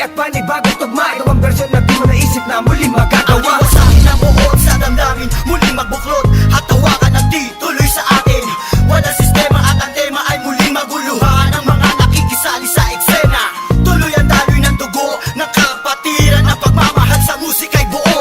at panibagong tugma. Ito ang bersyon na di mo naisip na muling magagawa. Iwasakin ang buhok sa damdamin, muling magbuklod at tawakan ang di tuloy sa atin. Walang sistema at ang tema ay muling maguluhan ang mga nakikisali sa eksena. Tuloy ang daloy ng dugo ng kapatiran. Ang pagmamahal sa musika'y buo.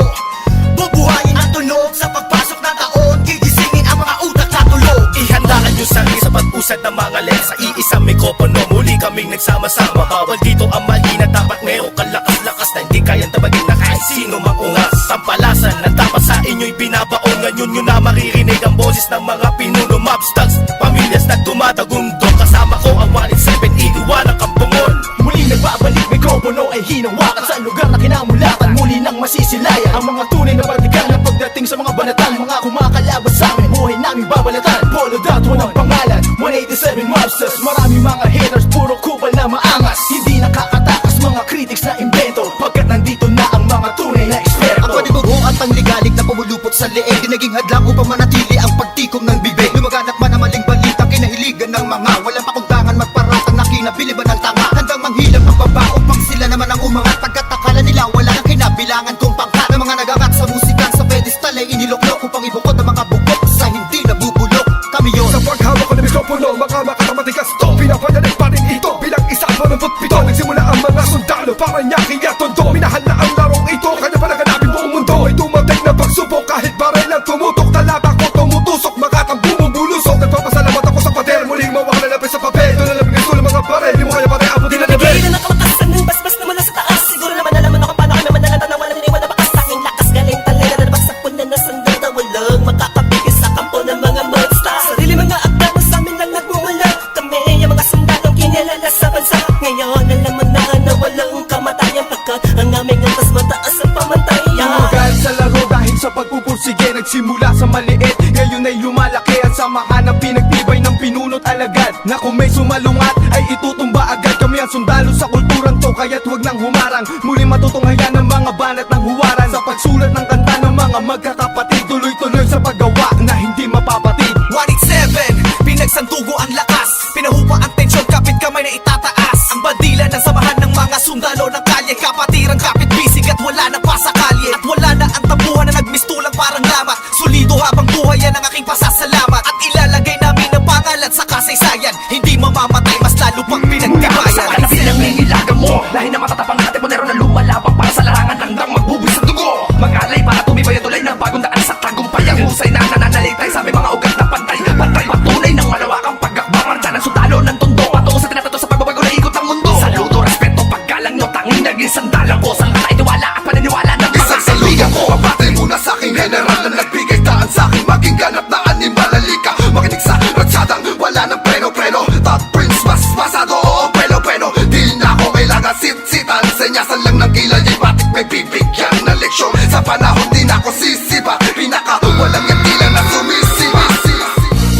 Bubuhayin ang tunog sa pagpasok ng taon. Gigisingin ang mga utak na tulog. Ihandaan nyo sarili sa pag-usad ng mga len. Sa iisang mikropono, muli kaming nagsama-sama. Bawal dito ang mali na dapat meron kalakas-lakas na hindi kayang tabagin na kahit sino mangungas. Tampalasan na dapat sa inyo'y binabaon. Ngayon nyo na maririnig ang boses ng mga pinuno, mobsters, pamilyas na tumatagundong. Kasama ko ang 187, iniwanan kang bungon. Muli nagbabalik, mikropono ay hinawakan sa lugar na kinamulatan. Muli nang masisilayan ang mga tunay na partikalan. Pagdating sa mga banatan, mga kumakalaban sa amin, buhay namin babalatan. Polo dot, walang pangalan, 187 mobsters. Maraming mga haters, puro kupal na maangas. Hindi nakakatakas mga critics na invento, pagkat nandito na ang mga tunay na eksperto. Ang panibugo at pangligalig na pumulupot sa leeg, di naging hadlang upang manatili ang pagtikom ng bibig. Lumaganap man ang maling balita, kinahiligan ng mga walang pakundangan, magparatang na kinabiliban ng tanga. Handang manghilap ang baba upang sila naman ang umangat. Pagkat akala nila wala nang kinabilangan kung pangkat. Ang mga nagangat sa musikan sa pedestal ay iniloklok upang ibukod ang mga bugok sa hindi nabubulok. Kami yun. Sa paghawak ko ng mikropono, makamakatamatika stop. Pinapanyanig pa rin ito bilang isa pa ng putpito. Nagsimula ang mga sundalo para nyaki at tondo. Minahal na ang larong ito, kanya pa naganapin buong mundo. Ay tumating na pagsubok kahit baril ang tumutok. Talata ko tumutusok, makatang bumubulusok. Nagpapasalamat ako sa pader, muling mawala na sa papel. Doon na lang gusto ng mga baril, di mo kaya pare abutin na level. Nagigilan ang kalakasan ng basbas na mula sa taas. Siguro naman nalaman ako paano kami manalata na walang iniwan na bakas. Tanging lakas galing talera na nagsakpon na nasandal na walang makakapigil sa kampo ng mga monsters. Sarili mga akda na sa amin lang nagmumula. Kami ang mga sundalong kinilala sa bansa. Ngayon alam mo na walang kamatayan, pagkat ang aming antas mataas ang pamantayan. Tumagal sa laro dahil sa pagpupursige. Nagsimula sa maliit, ngayon ay lumalaki. Ang samahan ng pinagtibay ng pinunot alagad, na kung may sumalungat ay itutumba agad. Kami ang sundalo sa kulturang to, kaya't huwag nang humarang. Muli matutunghayan ng mga banat ng huwaran. Sa pagsulat ng kanta ng mga magkakapatid, tuloy-tuloy sa paggawa na hindi mapapatid. 187, pinagsantugo ang lakas. Pinahupa ang tensyon, kapit kamay na itataas. Ang bandila ng samahan ng mga sundalo ng kalye. Kapatiran, kapit bisig at wala na pa sa kalye. At wala na ang tabuhan na nagmistulang parang lamat. Solido habang buhay yan ang aking pasasalamat. At ilalagay namin ang pangalan sa kasaysayan. Hindi mamamatay, mas lalo pang pinagtibayan. Sa kanapin ang nangilagan mo, lahi na matatapang natin monero na lumalabang para sa larangan hanggang magbubuwis ang dugo. Mag-alay para tumibay at tulay ng bagong daan sa tagumpay. Ang husay na nananalitay sa may mga ugat na pantay. Pantay patunay ng malawakang pagkakbang. Marcha ng sundalo ng tondo, patungo sa tinatato sa pagbabago na ikot ng mundo. Saludo, respeto, paggalang nyo, tanging naging sandalang ko. Saan ka itiwala at paniniwala ng mga Saludo ko, abate muna sa aking general na nagbigay daan sa aking maging ganap na animal. Halika, makinig sa ratsadang wala ng preno-preno. Top Prince, mas masado, oo, pelo-pelo. Di na ako kailangan sit-sitan. Senyasan lang ng kilay, batik may bibigyan na leksyon. Sa panahon di na ako sisipa, pinaka walang yakila na sumisipa.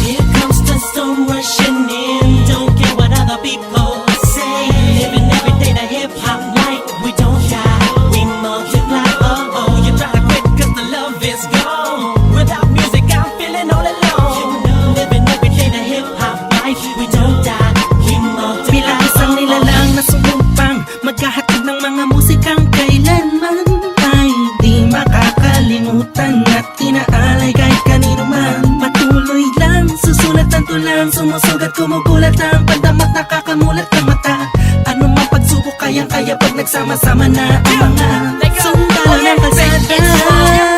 Here comes the storm rushing in. Don't care what other people say. Living every day the hip hop like we don't die, we multiply. Oh, you try to quit 'cause the love is gone. Without music I'm feeling all alone. Living every day the hip hop life, we don't die, we multiply. Bilang isang nilalang na sumumpang maghahatid ng mga musikang kailanman ay di makakalimutan at inaalay kahit kanino man. Patuloy lang, susulat ang tulang, sumusugat, kumugulat ang pandamat, nakakamulat ng mata. Ano mang pagsubok, kayang-kaya pag nagsama-sama na ang mga sundalo ng kalsada.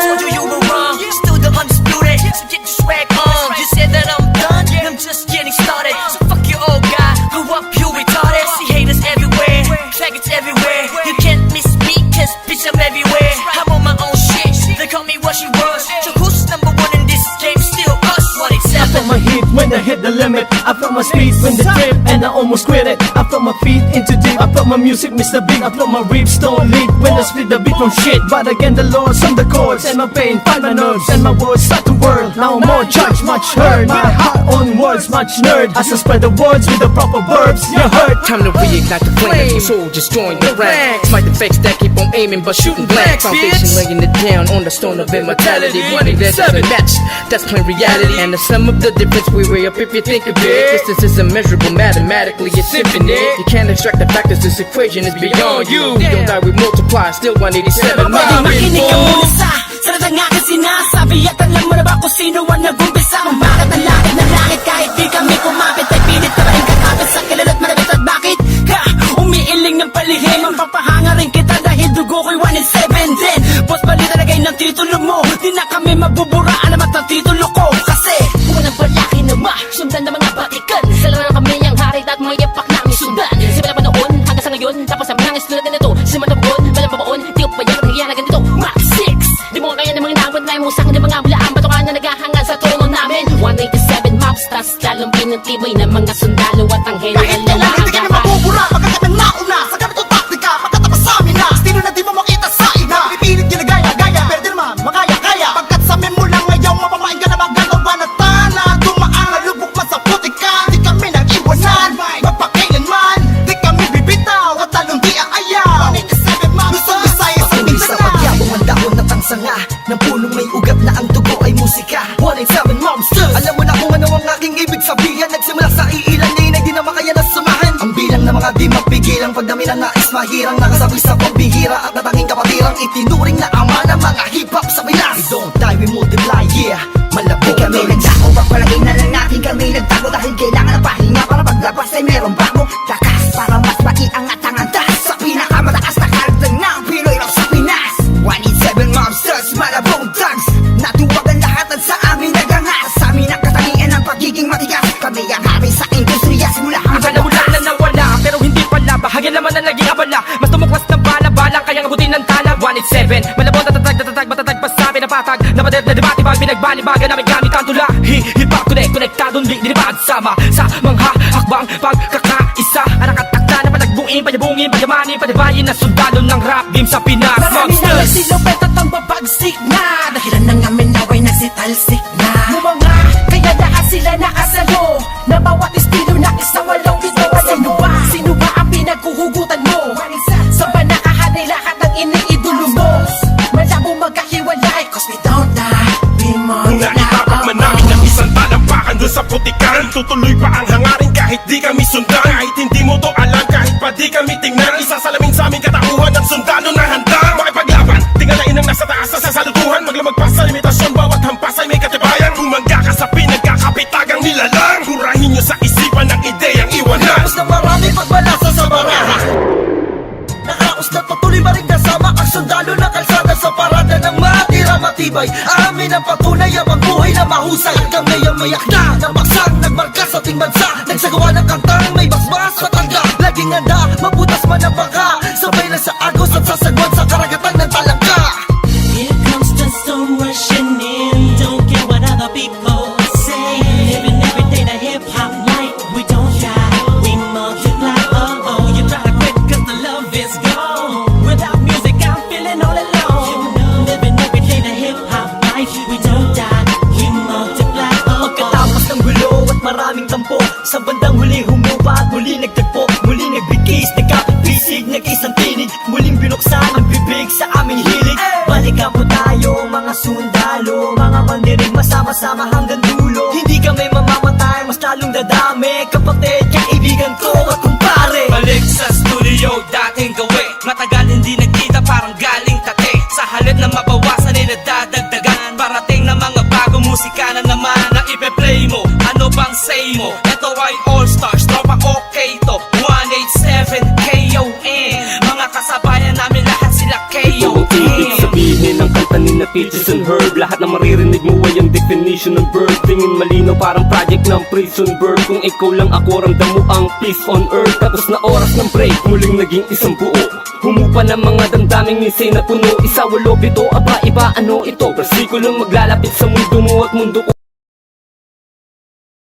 Told you were wrong, still the undisputed. So get your swag on. You said that I'm done, I'm just getting started. So fuck your old guy, grew up you retarded. See haters everywhere, faggots everywhere. You can't miss me, 'cause bitch I'm everywhere. I'm on my own shit, they call me what she was. So who's number one in this game? Still us, I felt 187. my heat when I hit the limit. I felt my speed when the trip and I almost quit it. I felt my feet into deep. I felt my music, Mr. Big. I felt my ribs don't leak when I split the beat from shit. But again the Lord's on the chords and my pain find my nerves and my words start to whirl. Now more judge, much heard. My heart on words, much nerd. As I spread the words with the proper verbs, you heard. Time to reignite the flame. Soldiers join the ranks. Fight the fakes that keep on aiming but shooting blank. Foundation laying it down on the stone of immortality. Running that doesn't match, that's plain reality. And the sum of the difference we weigh up if you think of it. Distance is immeasurable mathematics. mathematically it's infinite. You can't extract the factors, this equation is beyond you. We don't die, we multiply, still 187 mobbing Makinig ka muna fool. sa salita ng aking sinasabi. At alam mo na ba kung sino ang nag-umpisa? Kung bakit ang langit ng langit kahit di kami kumapit, ay pilit ka pa rin kakapit sa kilala't malapit. At bakit ka umiiling ng palihim? Ang papahanga rin kita dahil dugo ko'y 1 in 7 din. Boss balita lagay ng titulo mo, di na kami mabubura, alamat ng titulo ko. Kasi Unang palaki na sundan ng mga batikan. Salaman kami ang hari at mga yapak namin sundan. Simula pa noon hanggang sa ngayon, tapos ang nangis tulad na ito. Simula pa buon, walang pabaon, di ko pa yan ang nangyayari na ganito. Max 6, di mo kaya ng mga nawad na imusang ng mga bulaan. Batukan na naghahangal sa trono namin. 187 maps, tas lalong pinagtibay ng mga sundalo at ang Kahit general na kailan hindi ka na maagapan. mabubura, pagkat ng nauna sa ganitong taktika, magkatapas sa amin na estilo na di mo makita sa ina. Pipilit ginagaya-gaya, pero di naman makaya-kaya. Pagkat sa amin mo lang ngayon, mapamain ka na magagawa na tana. Dumaan na lubok man sa putikan, di kami nag-iwanan. Mapakailanman, di kami bibitaw, at talong di aayaw. 187 Moms, Luzon, Visayas, Patuloy sa pagyabong ang dahon at ang sanga ng punong may ugat na ang dugo ay musika. 187 Monsters. Alam mo na kung ano ang aking ibig sabihin. Nagsimula sa iilan din ay di na makaya na samahan. Ang bilang ng mga di mapigilang pagdami ng nais mahirang nakasabay sa pambihira at natanging kapatirang itinuring na ama ng mga hip-hop sa Pinas. We don't die, we multiply, yeah. Malapit kami nagtako, papalagay na lang natin kami nagtago. Dahil kailangan ng pahinga para paglabas ay meron bago. Lakas para mas maiangat ang antas sa pinakamataas na karagdag ng Pinoy rap sa Pinas. 187 Monsters, malabong thugs, natuwagan lahat at sa amin nagangas. Sa amin ang katangian ng pagiging matigas. Kami ang hari sa industriya simula Akala mo lang na nawala, pero hindi pala. Bahagya naman na naging abala. Mas tumuklas ng bala-bala, kayang abutin ng tala. 187, malabon, tatatag, matatag pa sa amin ang patag. Napadet na debate, pag pinagbalibagan namin gamit ang tula. Hip-hop connect, konektadong dinibad. Sama sa mga hakbang pagkakaisa. Anak at akta na patagbuin, panyabungin, panyamanin, panybayin na sundalo ng rap game sa Pinas. marami na Monsters! nagsilupet at ang babagsik na. Dahilan ng amin naway nagsitalsik na. Mga kaya lahat sila nakasalo, na bawat estilo na isawalaw ito. Sino ba? Sino ba ang pinaghuhugutan mo? Sa banakahan ay lahat ng iniidolo mo. Malabo magkahiwalay, cause we don't die, we multiply. Naitapak man namin ng isang talampakan doon sa putikan. Tutuloy pa ang hangarin kahit di kami sundan. Kahit hindi mo to alam, kahit pa di kami tingnan. Isasalamin sa aming katauhan ng sundalo na handa makipaglaban. Tingalain ang nasa taas sa sasalutuhan. Maglamagpas sa limitasyon, bawat hampas ay may katibayan. Bumangga ka sa pinagkakapitagang nilalang. Hurahin nyo sa isipan ng ideyang iwanan. Tapos na marami pagbalasa sa baraha. Nakaos na patuloy maring kasama ang sundalo na kalsada sa parada ng matira matibay. Amin ang patunay ang buhay na mahusay. At kami ang mayak na baksang nagmarka sa ating bansa. Nagsagawa ng kantang may basbas at tangga. Laging handa, mabutas man ang bangka. Sabay na sa agos at sasagwan sa karagatan ng talangka. Here comes the storm rushing in. Don't care what other people say. Living every day the hip hop life. We don't die, we multiply. Oh, you try to quit cause the love is gone. Without music, I'm feeling all alone. Living every day the hip hop life. We don't die, we multiply. Pagkatapos ng gulo at maraming tampo, sa bandang huli humupa at muli nagtagpo. Muli nagbigis, nagkapit-bisig, nag-isang tinig. Muling binuksan ang bibig sa aming hilig. Balikan po tayo mga sundalo, mga mandirig masama-sama hanggang dulo. Hindi kami mamamatay, mas lalong dadami. Kapatid, kaibigan ko at kumpare. Balik sa studio, dating gawi. Matagal hindi nagkita, parang galing tate. Sa halip na mabawasan ay nadadagdagan. Parating na mga bagong musika na naman na ipe-play mo. Ano bang say mo? Ito ay All Stars, tropa okay to. 187 KON. Mga kasabayan namin lahat sila Ito ang ibig KON. sabihin ng kanta ni na Peaches and Herb. Lahat na maririnig mo ay ang definition ng bird. Tingin malinaw parang project ng prison bird. Kung ikaw lang ako, ramdam mo ang peace on earth. Tapos na oras ng break, muling naging isang buo. Humupa ng mga damdaming nisay na puno. Isa, walo, pito, aba, iba, ano ito? Versikulong maglalapit sa mundo mo at mundo ko